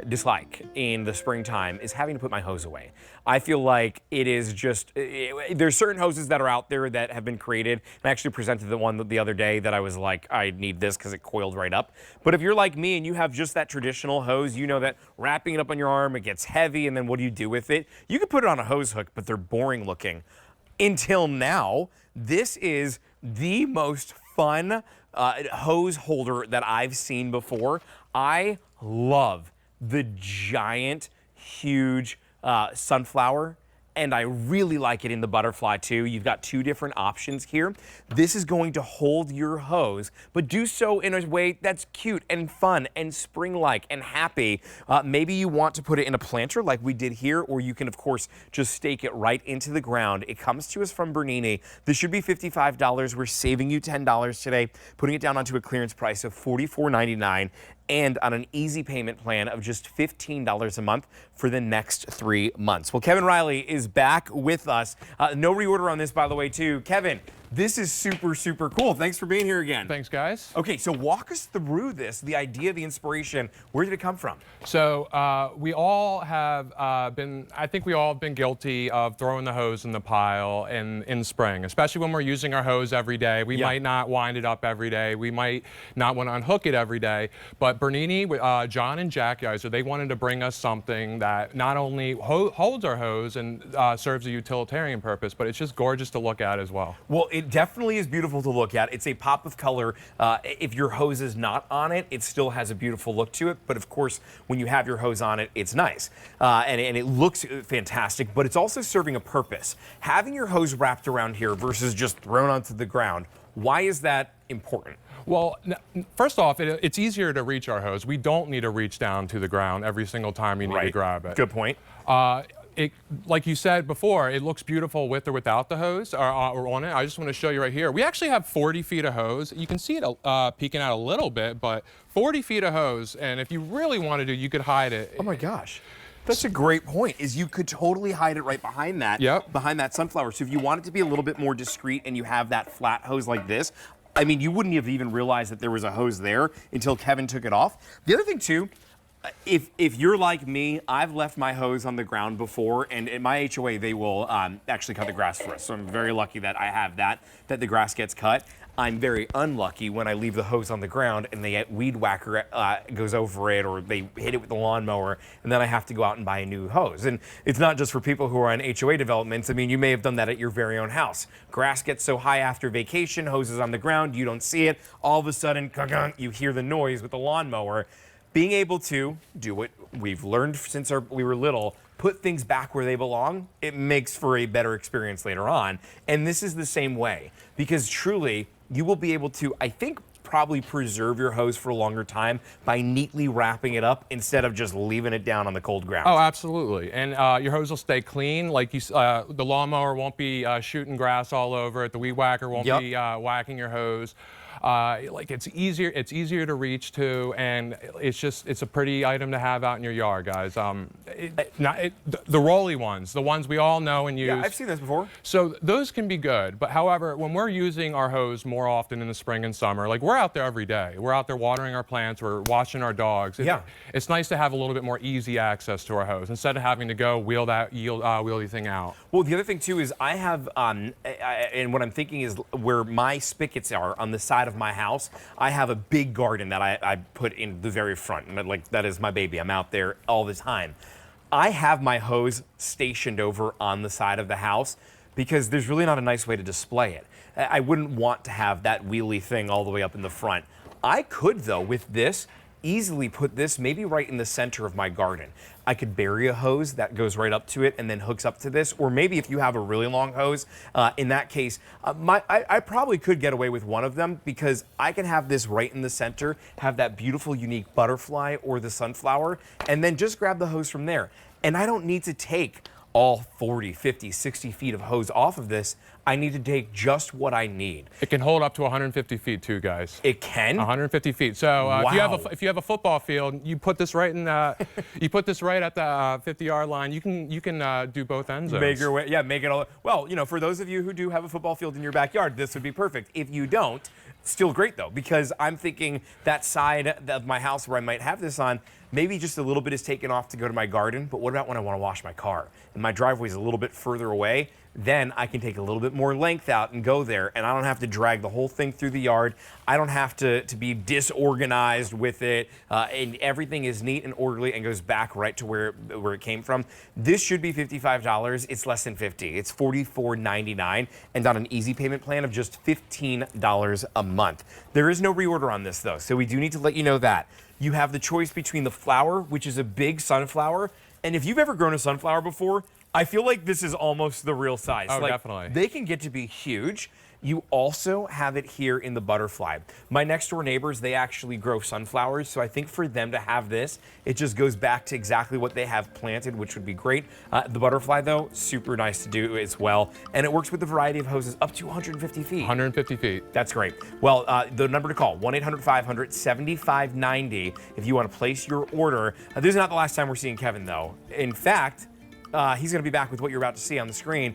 dislike in the springtime is having to put my hose away. I feel like it is just, there's certain hoses that are out there that have been created. I actually presented the one the other day that I was like, I need this because it coiled right up. But if you're like me and you have just that traditional hose, you know that wrapping it up on your arm, it gets heavy, and then what do you do with it? You can put it on a hose hook, but they're boring looking. Until now, this is the most fun hose holder that I've seen before. I love the giant, huge sunflower, and I really like it in the butterfly too. You've got two different options here. This is going to hold your hose, but do so in a way that's cute and fun and spring-like and happy. Maybe you want to put it in a planter like we did here, or you can, of course, just stake it right into the ground. It comes to us from Bernini. This should be $55. We're saving you $10 today, putting it down onto a clearance price of $44.99. and on an easy payment plan of just $15 a month for the next 3 months. Well, Kevin Riley is back with us. No reorder on this, by the way, too. Kevin, this is super, super cool. Thanks for being here again. Thanks, guys. Okay, so walk us through this, the idea, the inspiration. Where did it come from? So we all have I think we all have been guilty of throwing the hose in the pile in spring, especially when we're using our hose every day. We might not wind it up every day. We might not want to unhook it every day. But Bernini, John and Jack Geiser, they wanted to bring us something that not only holds our hose and serves a utilitarian purpose, but it's just gorgeous to look at as well. Well, it definitely is beautiful to look at. It's a pop of color. If your hose is not on it, it still has a beautiful look to it. But of course, when you have your hose on it, it's nice. And it looks fantastic, but it's also serving a purpose. Having your hose wrapped around here versus just thrown onto the ground, why is that important? Well, first off, it's easier to reach our hose. We don't need to reach down to the ground every single time you need to grab it. Good point. Like you said before, it looks beautiful with or without the hose or on it. I just want to show you right here. We actually have 40 feet of hose. You can see it peeking out a little bit, but 40 feet of hose. And if you really wanted to, you could hide it. Oh my gosh. That's a great point, is you could totally hide it right behind that, behind that sunflower. So if you want it to be a little bit more discreet and you have that flat hose like this, I mean, you wouldn't have even realized that there was a hose there until Kevin took it off. The other thing too, if you're like me, I've left my hose on the ground before, and in my HOA, they will actually cut the grass for us. So I'm very lucky that I have that the grass gets cut. I'm very unlucky when I leave the hose on the ground and the weed whacker goes over it, or they hit it with the lawnmower, and then I have to go out and buy a new hose. And it's not just for people who are on HOA developments. I mean, you may have done that at your very own house. Grass gets so high after vacation, hoses on the ground, you don't see it. All of a sudden, you hear the noise with the lawnmower. Being able to do what we've learned since we were little, put things back where they belong, it makes for a better experience later on. And this is the same way, because truly, you will be able to, I think, probably preserve your hose for a longer time by neatly wrapping it up instead of just leaving it down on the cold ground. Oh, absolutely. And your hose will stay clean. Like the lawnmower won't be shooting grass all over it. The weed whacker won't be whacking your hose. Like it's easier to reach to, and it's a pretty item to have out in your yard, guys. The rolly ones, the ones we all know and use. Yeah, I've seen this before. So those can be good, but however, when we're using our hose more often in the spring and summer, like we're out there every day. We're out there watering our plants, we're watching our dogs. It's nice to have a little bit more easy access to our hose instead of having to go wheel that wieldy thing out. Well, the other thing too is I have, and what I'm thinking is where my spigots are on the side of my house, I have a big garden that I put in the very front, and like that is my baby. I'm out there all the time. I have my hose stationed over on the side of the house because there's really not a nice way to display it. I wouldn't want to have that wheelie thing all the way up in the front. I could, though, with this, easily put this maybe right in the center of my garden. I could bury a hose that goes right up to it and then hooks up to this, or maybe if you have a really long hose, in that case, I probably could get away with one of them because I can have this right in the center, have that beautiful, unique butterfly or the sunflower, and then just grab the hose from there. And I don't need to take all 40, 50, 60 feet of hose off of this. I need to take just what I need. It can hold up to 150 feet too, guys. It can? 150 feet. So if you have a football field, you put this right in you put this right at the 50-yard line. You can do both end zones. Make your way, make it all. Well, you know, for those of you who do have a football field in your backyard, this would be perfect. If you don't, still great though, because I'm thinking that side of my house where I might have this on, maybe just a little bit is taken off to go to my garden, but what about when I want to wash my car? And my driveway is a little bit further away, then I can take a little bit more length out and go there, and I don't have to drag the whole thing through the yard. I don't have to be disorganized with it, and everything is neat and orderly and goes back right to where it came from. This should be $55. It's less than $50. It's $44.99, and on an easy payment plan of just $15 a month. There is no reorder on this though, so we do need to let you know that. You have the choice between the flower, which is a big sunflower, and if you've ever grown a sunflower before, I feel like this is almost the real size. Oh, like, definitely. They can get to be huge. You also have it here in the butterfly. My next door neighbors, they actually grow sunflowers, so I think for them to have this, it just goes back to exactly what they have planted, which would be great. The butterfly, though, super nice to do as well, and it works with a variety of hoses up to 150 feet. 150 feet. That's great. Well, the number to call, 1-800-500-7590 if you want to place your order. This is not the last time we're seeing Kevin, though. In fact, he's going to be back with what you're about to see on the screen.